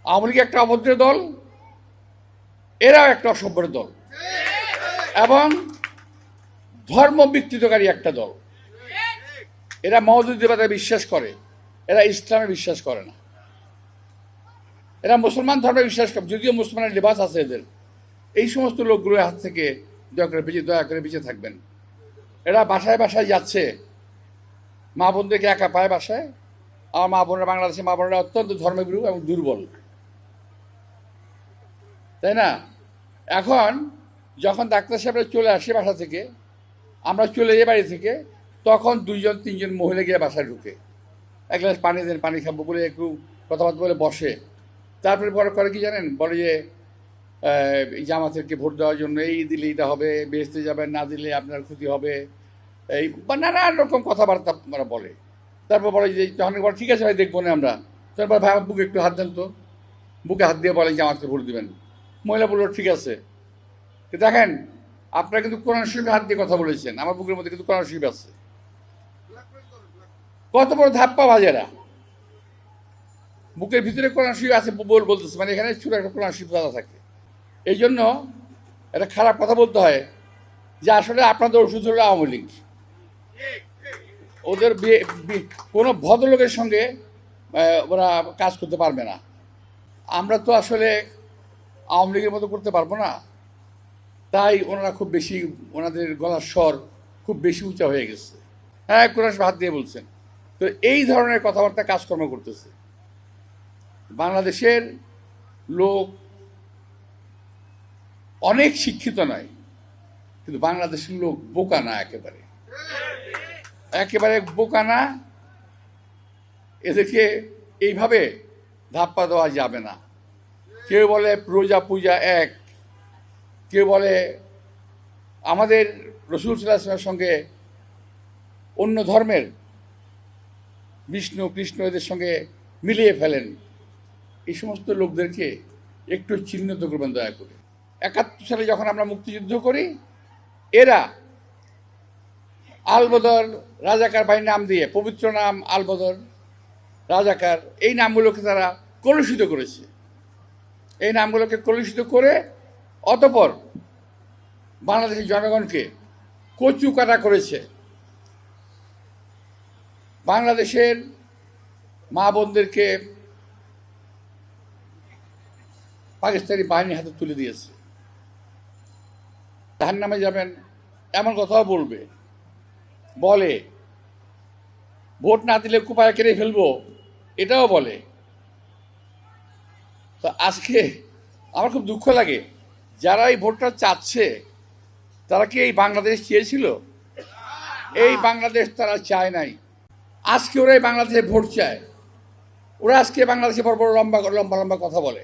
আওয়ামী লীগ একটা অভদ্র দল, এরাও একটা অসভ্যের দল এবং ধর্ম বিকৃতকারী একটা দল। এরা মওদুদিবাদে বিশ্বাস করে, এরা ইসলামে বিশ্বাস করে না। এরা মুসলমান ধর্মে বিশ্বাস করে, যদিও মুসলমানের লিবাস আছে এদের। এই সমস্ত লোকগুলোর হাত থেকে দয়া করে বেঁচে থাকবেন। এরা বাসায় বাসায় যাচ্ছে, মা বোনদেরকে একা পায় বাসায়। আমার মা বোনরা, বাংলাদেশের মা বোনরা অত্যন্ত ধর্মভীরু এবং দুর্বল, তাই না? এখন যখন ডাক্তার সাহেবরা চলে আসে বাসা থেকে, আমরা চলে যাই বাড়ি থেকে, তখন 2-3 মহিলা গিয়ে বাসায় ঢুকে এক গ্লাস পানি দেন, পানি খাবো বলে একটু কথাবার্তা বলে বসে। তারপরে পরে করে কি জানেন, বলে যে জামাতেরকে ভোট দেওয়ার জন্য এই দিলে এটা হবে, বেহেশতে যাবেন, না দিলে আপনার ক্ষতি হবে, এই বা নানান রকম কথাবার্তা আমরা বলে। তারপর বলে যে, যখন বলে ঠিক আছে ভাই দেখবো না আমরা, তারপর ভাই আমার বুকে একটু হাত দেন তো, বুকে হাত দিয়ে বলে জামাতকে ভোট দিবেন। মহিলা বললো ঠিক আছে। দেখেন, আপনারা কিন্তু কোরআন শরীফে হাত দিয়ে কথা বলেছেন, আমার বুকের মধ্যে কিন্তু কোরআন শরীফ আছে। কত বড় ধাপ্পা বাজেরা, বুকের ভিতরে কোরআন শরীফ আছে বলতেছে, মানে এখানে ছোট একটা কোরআন শরীফ দাদা থাকে। এই জন্য একটা খারাপ কথা বলতে হয় যে আসলে আপনাদের ওষুধ হলো আওয়ামী লীগ। ওদের কোনো ভদ্রলোকের সঙ্গে ওরা কাজ করতে পারবে না। আমরা তো আসলে আওয়ামী লীগের মতো করতে পারবো না, তাই ওনারা খুব বেশি, ওনাদের গলার স্বর খুব বেশি উঁচা হয়ে গেছে। হ্যাঁ, কোরআন শরীফ হাত দিয়ে বলছেন। তো এই ধরনের কথাবার্তা কাজকর্ম করতেছে। বাংলাদেশের লোক অনেক শিক্ষিত নয়, কিন্তু বাংলাদেশের লোক বোকা না, একেবারে একেবারে বোকা না। এদেরকে এইভাবে ধাপ্পা দেওয়া যাবে না। কেউ বলে রোজা পূজা এক, কেউ বলে আমাদের রসুল সাল্লাল্লাহু আলাইহি ওয়াসাল্লামের সঙ্গে অন্য ধর্মের বিষ্ণু কৃষ্ণ এদের সঙ্গে মিলিয়ে ফেলেন। এই সমস্ত লোকদেরকে একটু চিহ্নিত করবেন দয়া করে। 71 সালে যখন আমরা মুক্তিযুদ্ধ করি, এরা আলবদর রাজাকার বাহিনীর নাম দিয়ে, পবিত্র নাম আলবদর রাজাকার, এই নামগুলোকে তারা কলুষিত করেছে। এই নামগুলোকে কলুষিত করে অতঃপর বাংলাদেশের জনগণকে কচু কাটা করেছে। বাংলাদেশের মা বোনদেরকে পাকিস্তানি বাহিনীর হাতে তুলে দিয়েছে। জাহান্নামে যাবেন এমন কথাও বলবে, বলে ভোট না দিলে কুপায় কেড়ে ফেলবো, এটাও বলে। তো আজকে আমার খুব দুঃখ লাগে, যারা এই ভোটটা চাচ্ছে তারা কি এই বাংলাদেশ চেয়েছিল? এই বাংলাদেশ তারা চায় নাই। আজকে ওরা এই বাংলাদেশে ভোট চায়। ওরা আজকে বাংলাদেশে বড় বড় লম্বা লম্বা লম্বা কথা বলে।